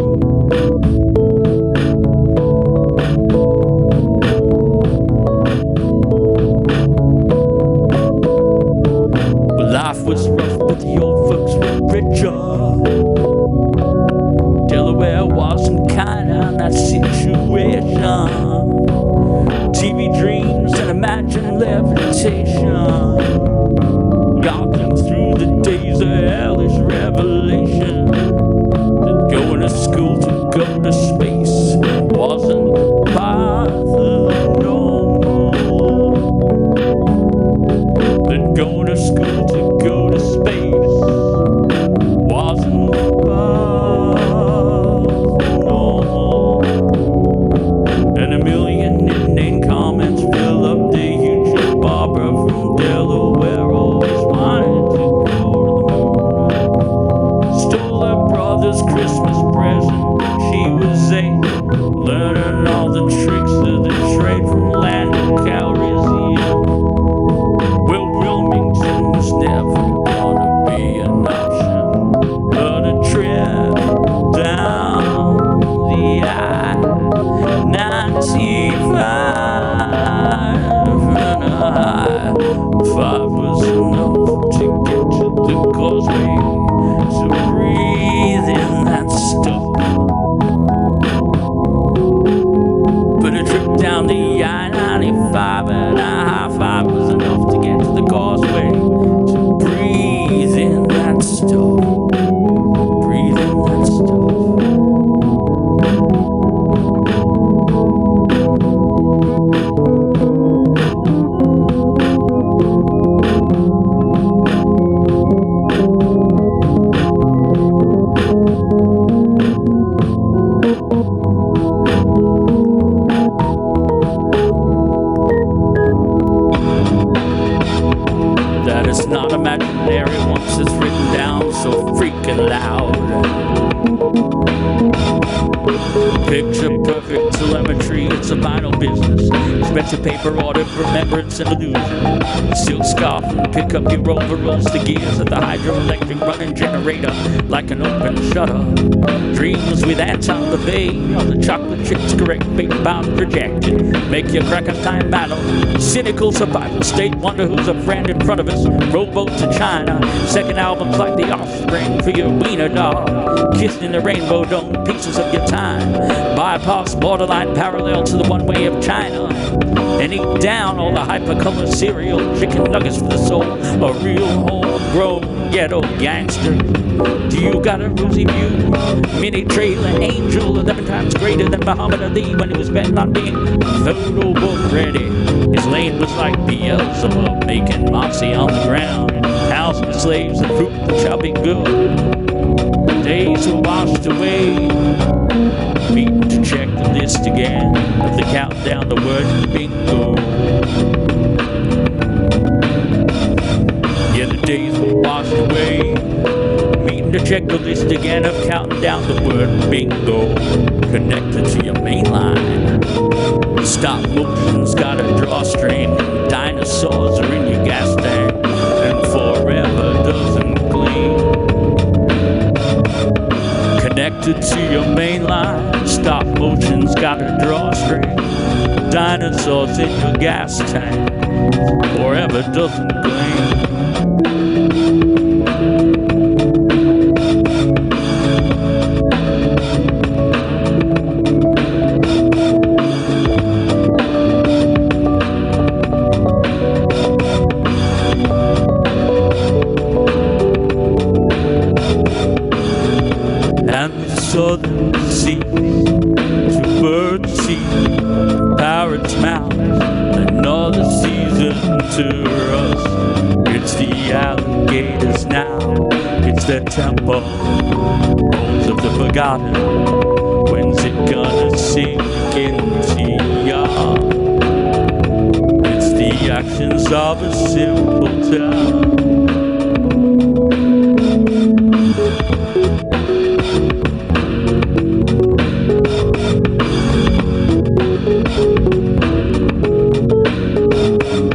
Life was rough, but the old folks were richer. Delaware wasn't kind on that situation. TV dreams and imagined levitation, goggling through the days of hellish revelation. That going to school to go to space wasn't part of the normal. That going to school to go to space wasn't part of the normal. And a million inane comments fill up the YouTube. Barbara from Delaware always wanted to go to the moon. Stole her brother's Christmas present when she was 8, learning all the tricks of the trade from Lando Calrissian. Well, Wilmington was never gonna be an option, but a trip down the I-95 and a high five was enough to get to the causeway, to breathe in that stuff. But a trip down the I-95 and a high five was enough to get to the causeway, to breathe in that stuff. Breathe in that stuff. That is not imaginary once it's written down so freaking loud. Picture perfect telemetry, it's a vinyl business. Expensive paper order for remembrance and illusion. Silk scarf and pick up your overalls, the gears of the hydroelectric running generator like an open shutter. Dreams with Anton LaVey on the chocolate chips, correct fate bound projection. Make your crack of time battle. Cynical survival state, wonder who's a friend in front of us. Rowboat to China. Second album's like the offspring for your wiener dog. Kissed in the rainbow dome, pieces of your time. Bypass borderline parallel to the one-way of China. And eat down all the hypercolor cereal, chicken nuggets for the soul. A real homegrown ghetto gangster. Do you got a rosy view? Mini trailer angel, 11 times greater than Muhammad Ali when he was betting on being photo book ready. His lane was like Beelzebub, making MOSSY on the ground. Housing the slaves and fruit that shall be good. Days were washed away. Meeting to check the list again of the countdown, the word bingo. Yeah, the days were washed away. Meeting to check the list again of counting down the word bingo. Stop motion's got a drawstring. Dinosaurs are in your gas tank, and forever doesn't gleam. Connected to your main line. Stop motion's got a drawstring. Dinosaurs in your gas tank, forever doesn't gleam. And the southern sea to bird sea, parrot's mouth, another season to us. It's the alligators now, it's their temple, bones of the forgotten. When's it gonna sink into ya? It's the actions of a simpleton.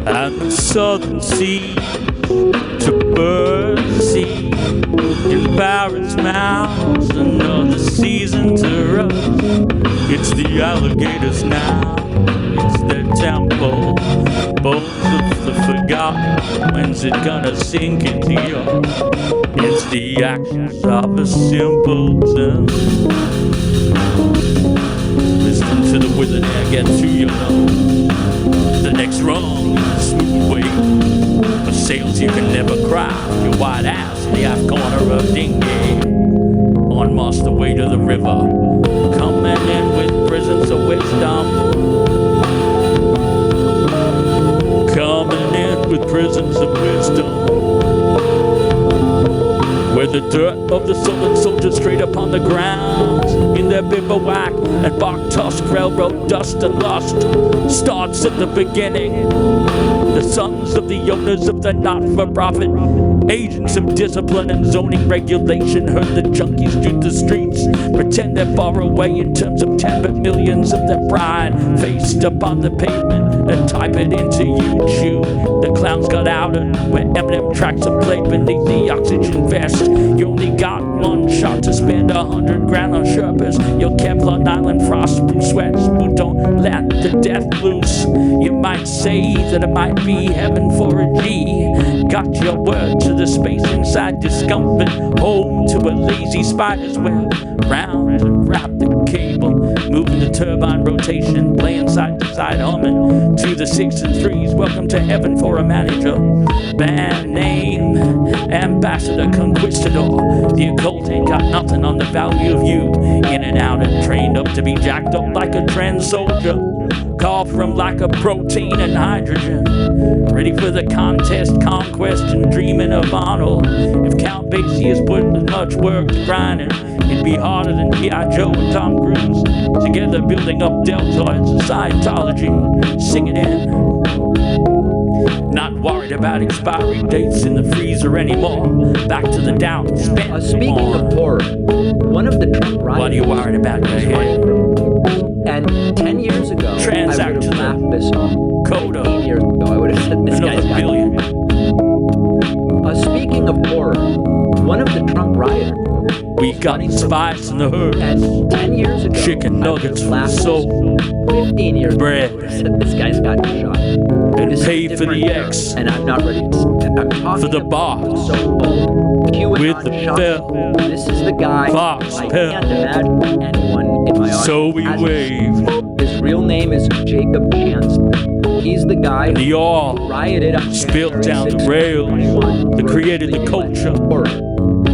And the southern sea to bird sea, in parrots' mouths, another season to rust. It's the alligators now, it's their temple, bones of the forgotten. When's it gonna sink into you? It's the actions of a simpleton. Listen to the wizard air get to your nose. The next rung, smooth way, for sails you can never cry. Your white ass in the half corner of dinghy, on Moss the way to the river, coming in with prisons of wisdom, coming in with prisons of wisdom. Where the dirt of the southern soldiers straight upon the ground, in their bivouac and bark tusk, railroad dust and lust starts at the beginning. The sons of the owners of the not-for-profit, agents of discipline and zoning regulation, heard the junkies do the streets, pretend they're far away in terms of 10 but millions of their pride faced upon the pavement and type it into YouTube. The clowns got outed where Eminem tracks are played beneath the oxygen vest. You only got one shot to spend 100 grand on Sherpas. Your Kevlar nylon frostproof sweats, but don't let the death loose. You might say that it might be heaven for a G. Got your word to the space inside discomfort, home to a lazy spider's web. Round and wrap the cable, moving the turbine rotation, playing side to side, humming to the 6 and 3s. Welcome to heaven for a manager. Band name, Ambassador Conquistador. The occult ain't got nothing on the value of you. In and out and trained up to be jacked up like a trans soldier. Call from lack of protein and hydrogen. Ready for the contest, conquest, and dreaming of Arnold. If Count Basie has put as much work to grinding, it'd be harder than G.I. Joe and Tom Cruise. Together building up deltoids and Scientology. Sing it in. Not worried about expiry dates in the freezer anymore. Back to the down. Speaking of horror, one of the Trump riots. What are you worried about, Ray? And 10 years ago, I would have laughed this off. Coda. 15 years ago, I would have said this guy's got billion. Speaking of horror, one of the Trump rioters. We got spice in the herd. And 10 years ago, Chicken nuggets for the soul. 15 years bread. ago, I would have said this guy's got shot. And This pay is for the different X. era, and I'm not ready to. I'm talking For the about box. so-called QAnon With the shot. bell. This is the guy. Fox I Pell. can't imagine anyone in my audience. So we hasn't waved. His real name is Jacob Chancellor. He's the guy And the who all rioted on spilt January down the 6th, rails 2021, that for created the illegal culture. horror.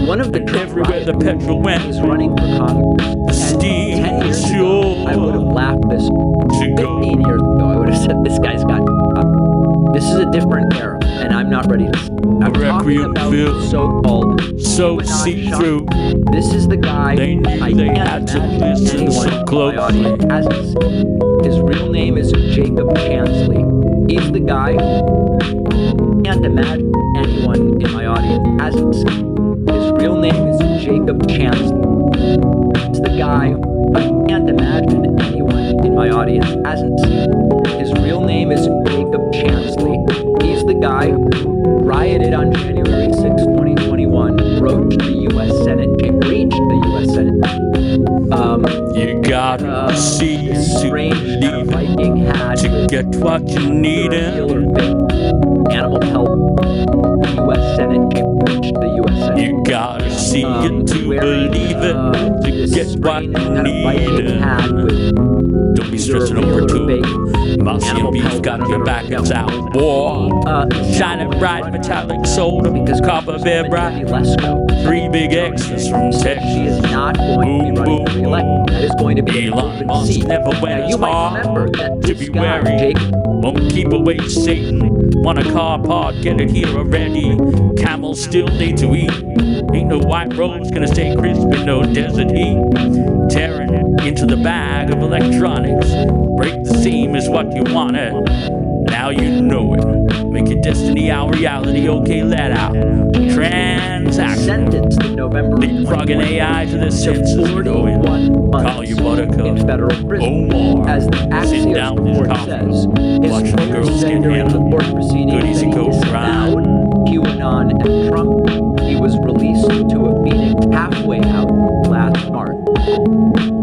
One of the And Trump everywhere the rioters petrol went, is running for Congress. the steam 10 was years ago, sure I would have laughed this. to go. 15 years ago, I would have said this guy's got. This is a different era, and I'm not ready to. I'm talking Requiem about filled, so-called so QAnon see-through. shot. This is the guy. They knew I they can't had to imagine listen anyone so in my closely. audience hasn't seen. His real name is Jacob Chancellor. He's the guy. Can't imagine anyone in my audience hasn't seen. His real name is Jacob Chancellor. He's the guy. I can't imagine anyone in my audience hasn't seen. name is Jacob Chansley. He's the guy who rioted on January 6, 2021, broached the U.S. Senate, breached the U.S. Senate. You gotta see it to Strange kind of believe it, Viking hat to with get what you need animal pelt. U.S. Senate, breached the U.S. Senate. You gotta see it to wearing, believe it, to this get what strange you kind of Viking hat need. with Don't be stressing over too. Mossy and Beef got your back, it's out war. Shining bright, metallic soda, copper bear bright. 3 big X's from She Texas. is not going to be running for re-election. That is going to be an Elon open Musk seat. never Now, went you as might far remember that to this be guy, wary. Jacob, Won't keep away Satan. Want a car part, get it here already. Camels still need to eat. Ain't no white roads gonna stay crisp in no desert heat. Tearing it into the bag of electronics. Break the seam is what you wanted. Now you know it. Make your destiny our reality. Okay, let out. Transaction. sentenced in November Leapfrogging AI to the senses. You know it. 41 Call months you in Buttercup. federal prison. Omar. As the Sitting down Axios with his report coffee. says, his Watching the lawyers girls said get during the hammered. court proceedings Good that easy he go grind. disavowed QAnon and Trump. He was released to a Phoenix halfway out last March.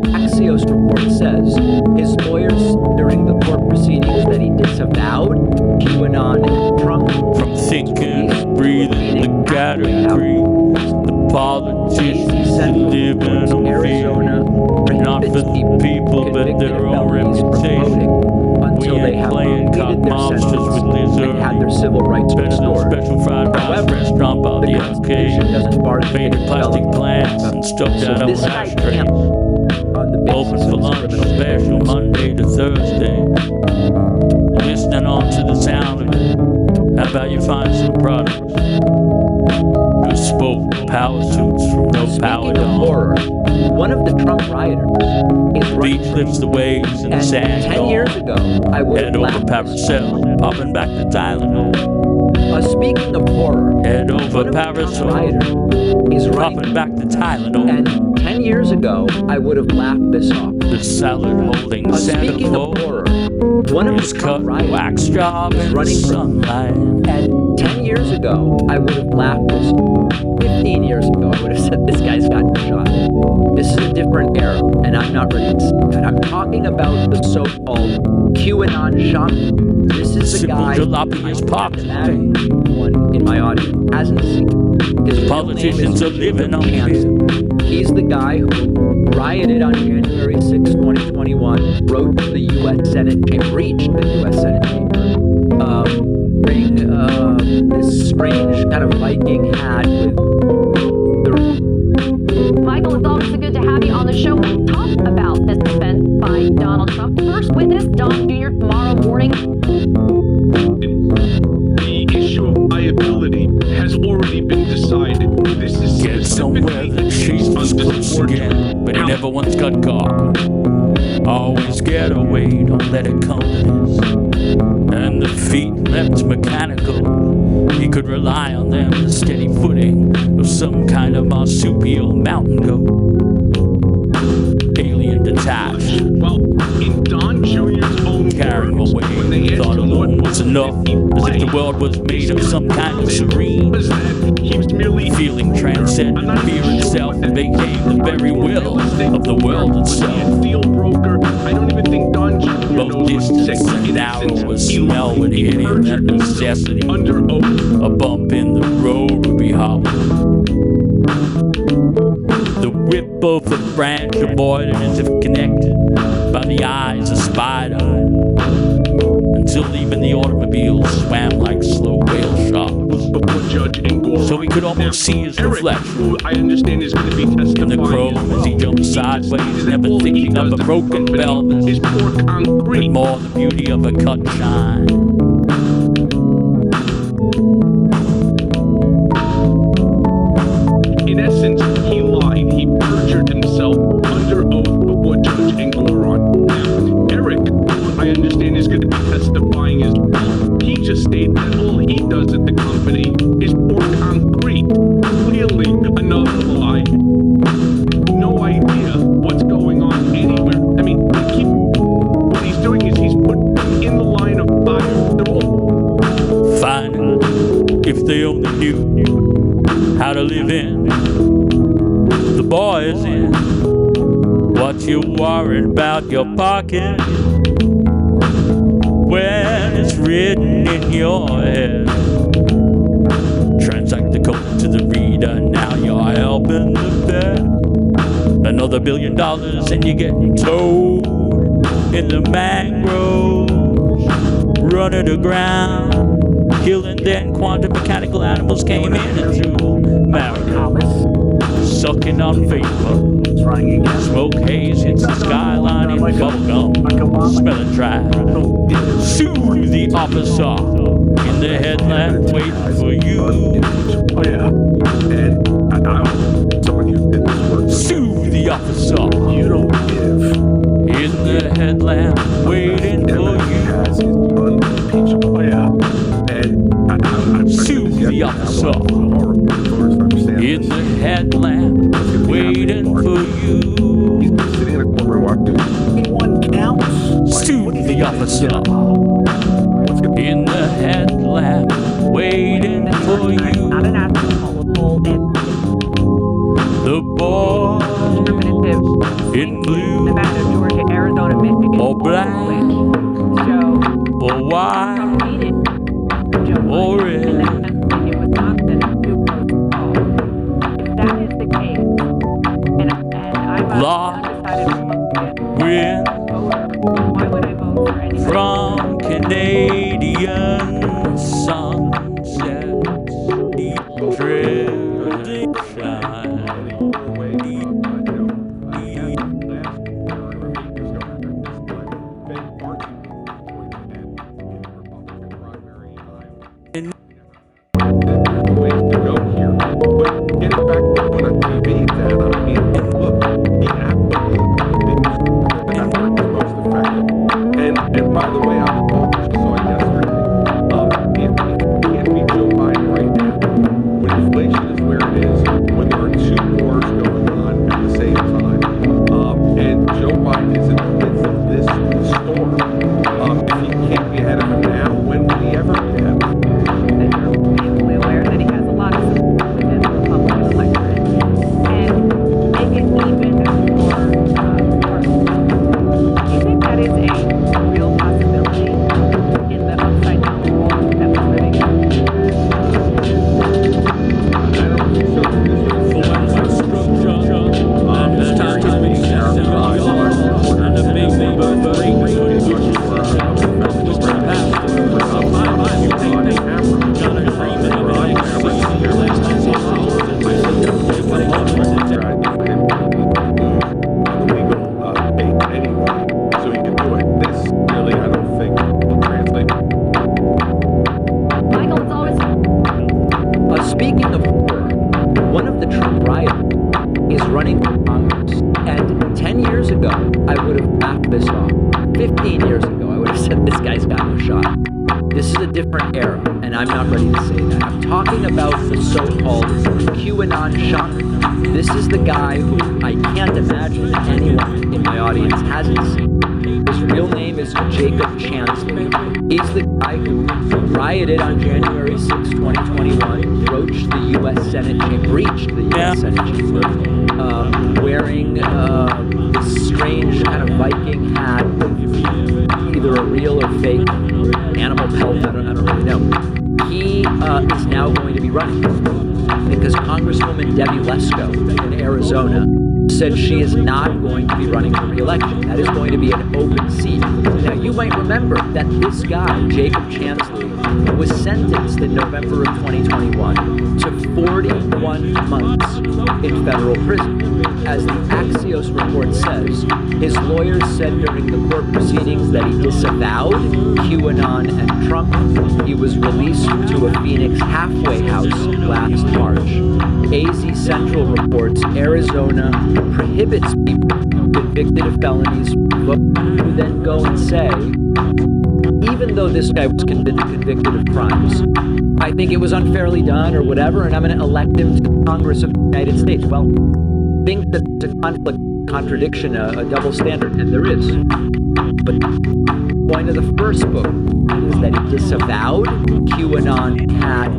Axios report says his lawyers during the court proceedings that he disavowed QAnon and Trump From thinking, breathing, the category. The politicians that live in on Arizona not for the people, but their own reputation. until We they ain't have playing completed their cop sentence mobsters with lizard. and had their civil rights Better than restored. special fried rice However, restaurant by the the Constitution arcade. doesn't bar Faded plastic plants and stuffed So out this on guy ashtrays. can't on the Open basis for of his lunch, criminal special Monday to Thursday. Listening on to the sound of it. How about you find some products? Bespoke power suits from no power Speaking of dome. horror, one of the Trump rioters is Beat running lifts the waves and the and sand 10 gone. years ago, I would Head have over laughed. Paracel, popping back to Tylenol. Speaking of horror, Head one over of the Trump Paracel, rioters is popping running, back to Tylenol. and 10 years ago, I would have laughed this off. The salad holding Santa Speaking of Claus horror, one of is the cut Trump rioters wax job is in the running for sunlight. And 10 years ago, I would have laughed this. 15 years ago, I would have said, this guy's gotten shot. This is a different era, and I'm not ready to see that. I'm talking about the so-called QAnon shaman. This is the Simple guy jalopy is popular. one in my audience hasn't seen. His real Politicians name are is living on Jansen. He's the guy who rioted on January 6, 2021, wrote to the U.S. Senate, breached the U.S. Senate chamber, wearing this strange kind of Viking hat with the... Michael, it's always so good to have you on the show. We'll talk about this event by Donald Trump. First witness, Don Jr., tomorrow morning. The issue of liability has already been decided. This is Get somewhere the chase was close again, but he never once got caught. Always get away, don't let it come to this. And the feet left mechanical. He could rely on them, the steady footing of some kind of marsupial mountain goat. Alien detached, well, in Don Jr.'s own carrying words, when away. they asked Thought him alone what was enough, as if the world was made of some kind of serene. was that he was merely Feeling transcended fear itself and became the very will of the world itself. Deal broker. I don't even think Don Jr. Both knows distance what and narrow was He smell when he hit in that perjured himself necessity. under oath. A bump in the road would be hollow. The whip of the branch avoided as if connected by the eyes of spider, until even the automobile swam like slow whale sharks. Before Judge Ngora. So we could almost see his Eric, reflection who I understand is going to be testifying in the chrome as he jumped sideways, never thinking of a broken pelvis, is pour but concrete. more the beauty of a cut shine. In essence, he lied. He perjured himself under oath before Judge Ngora. Now, Eric, who I understand is going to be testifying as well, he just stated that all he does at the company is pour concrete. Clearly, another lie. No idea what's going on anywhere. I mean, what he's doing is he's put in the line of you're worried about your pocket when it's written in your head. Transact the code to the reader, now you're helping the bed. Another $1 billion and you get towed in the mangroves, running aground, killing. Then quantum mechanical animals came in and threw sucking on vapor. Smoke haze hits the skyline in bubblegum, smelling dry. Sue the officer in the headlamp waiting for you. Oh yeah, and I'm someone who did this work. Sue the officer You don't give. in the headlamp waiting for you. Has his unimpeachable. Oh yeah, and I'm Sue the officer in the headlamp waiting for you. He's been sitting in a corner watching. Anyone counts. Sue the officer in the headlamp waiting for you. The boy in blue Nevada, Georgia, Arizona, Michigan, or black Joe or white completed Joe or red. in Wisconsin, 2 votes. If that is the case, and I'm Lost undecided with voter, why would I vote for anybody? from Canadian sunsets, deep drifting shine. And by the way, I saw yesterday, if we can't beat Joe Biden right now, when inflation is where it is, when there are 2 wars going on at the same time, and Joe Biden is in the midst of this storm, if he can't be ahead of him now, when will he ever be ahead of him? They're painfully aware that he has a lot of support within the Republican electorate, and make it even more do you think that is a real possibility in the upside down world that we're living in? I don't think so. So he can do it. This really, I don't think will translate. Michael, it's always Speaking of horror, one of the Trump rioters is running for Congress, and 10 years ago, I would have laughed this off. 15 years ago, I would have said, this guy's got no shot. This is a different era, and I'm not ready to say that. I'm talking about the so-called QAnon shocker. This is the guy who I can't imagine anyone in my audience hasn't seen. His real name is Jacob Chansley. He's the guy who rioted on January 6, 2021, broached the U.S. Senate chamber, breached the U.S. Senate chamber, wearing this strange kind of Viking hat with either a real or fake animal pelt, I don't really know. He is now going to be running because Congresswoman Debbie Lesko in Arizona said she is not going to be running for re-election. That is going to be an open seat. Now, you might remember that this guy, Jacob Chansley, was sentenced in November of 2021 to 41 months in federal prison. As the Axios report says, his lawyers said during the court proceedings that he disavowed QAnon and Trump. He was released to a Phoenix halfway house last March. AZ Central reports Arizona prohibits people convicted of felonies who then go and say, even though this guy was convicted of crimes, I think it was unfairly done or whatever, and I'm going to elect him to Congress of the United States. Well, I think that there's a conflict contradiction, a double standard, and there is. But the point of the first book is that he disavowed QAnon had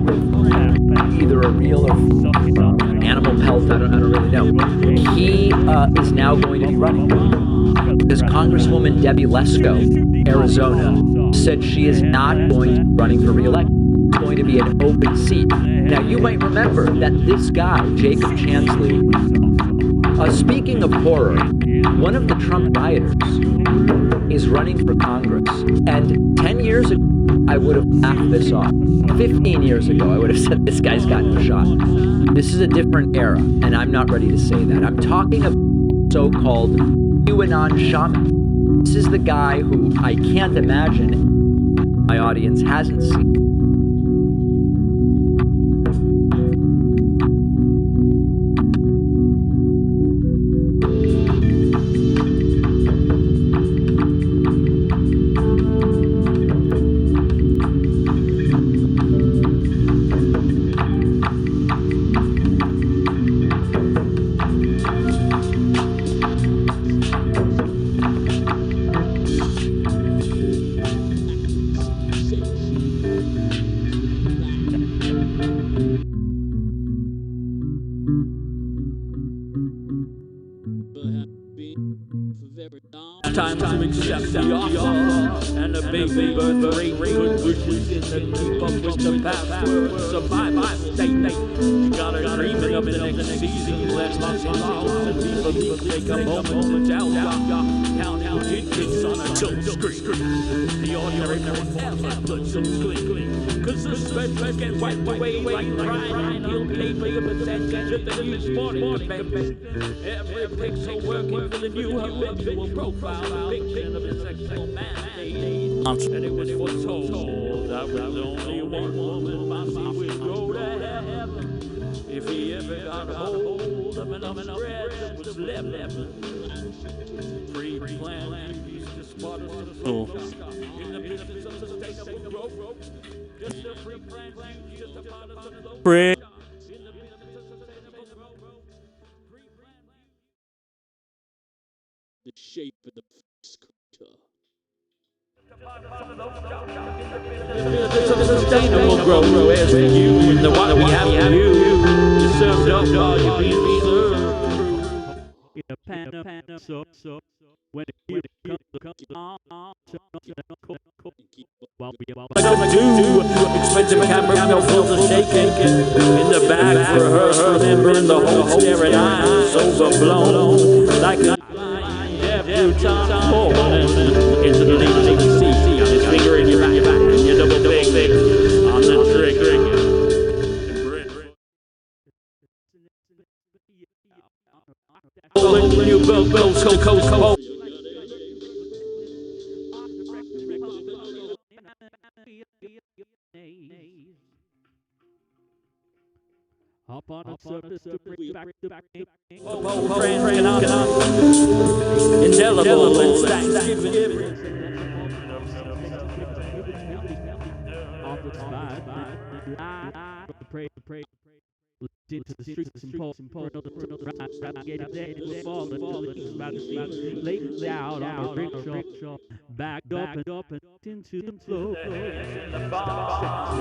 either a real or animal pelt, I don't really know. He is now going to be running. Because Congresswoman Debbie Lesko, Arizona, said she is not going to be running for re-election. It's going to be an open seat. Now, you might remember that this guy, Jacob Chansley, speaking of horror, one of the Trump rioters is running for Congress. And 10 years ago, I would have laughed this off. 15 years ago, I would have said this guy's gotten a shot. This is a different era, and I'm not ready to say that. I'm talking of so-called QAnon shaman. This is the guy who I can't imagine my audience hasn't seen. Time to accept the offer and the baby birth rate could wishes and keep up with the password. Survive, stay. You gotta dreaming of the next season. Let's lock it all and be believe. Take a moment to count out digits on a tilt screen. The ordinary forever puts some click. Cause the spread get wiped away like crime. He'll pay for your percentage of the new sporting event. Every pixel working for the new habitual profile. Fiction of a sexual mandate, and it was foretold that with only one woman, MOSSY would go to heaven if he ever got hold of enough bread that was left. Free plan used to spot us in the business of sustainable growth. Just a free plan used to spot us in the Free. The shape of the scooter. Sustainable growth, where's the you and the what we have you? You served up while you're being served. In a pan, so when it comes on, I don't do expensive camera, no filter shaking in the bag for her, remembering the whole staring eyes overblown like a Time Holden into the lead seat. His finger in your back, your double big on the trigger. Holding you both coast. hop on the surface to bring back the back. Indelible and Thanksgiving. Off the spot, pray. Into the streets and pole, propagated day to fall until the east by the sea, laid out on a rickshaw, backed up and into the floor.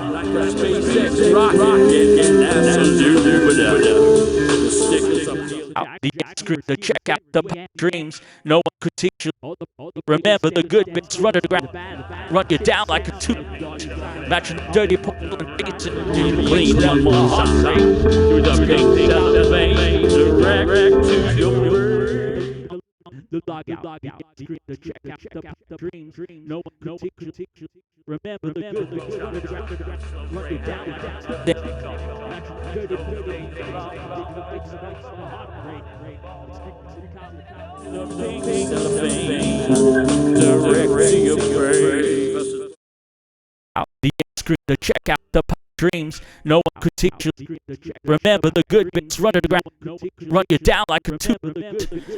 Like a SpaceX rocket, and out the script to check out the dreams no one could teach you. Remember the good bits, run to the ground, run you down like a tooth. Matching the dirty Portland tickets and clean down my heart through the pink down the vein, direct to your word. The log out, to check out the dreams no one could teach you. Remember the good bits, run to the ground, run you down like a tooth. Matching the dirty the pink down the vein, direct to your word. Out the script to check out the dreams no one could teach you. Remember the good bits, run to the ground, run you down like a tooth.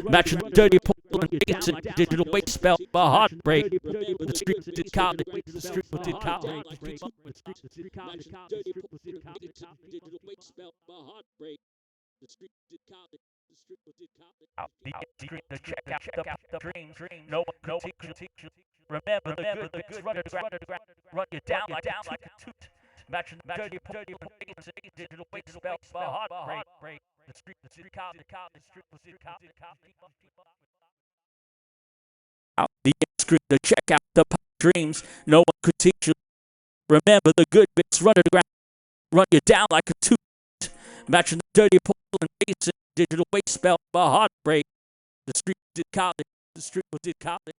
Matching the dirty Portland tickets and digital weight spell my heartbreak. The street did college, the street did college. The street did college. out the street to check out the dreams. No one could teach you. Remember the good bits, run you down like a toot. Matching the dirty digital waste spell for heartbreak. The street out the street to check out the dreams. No one could teach you. Remember the good bits, run you down like a toot. Matching the dirty porcelain face and digital waste spell for heartbreak. The street did college. The street did college.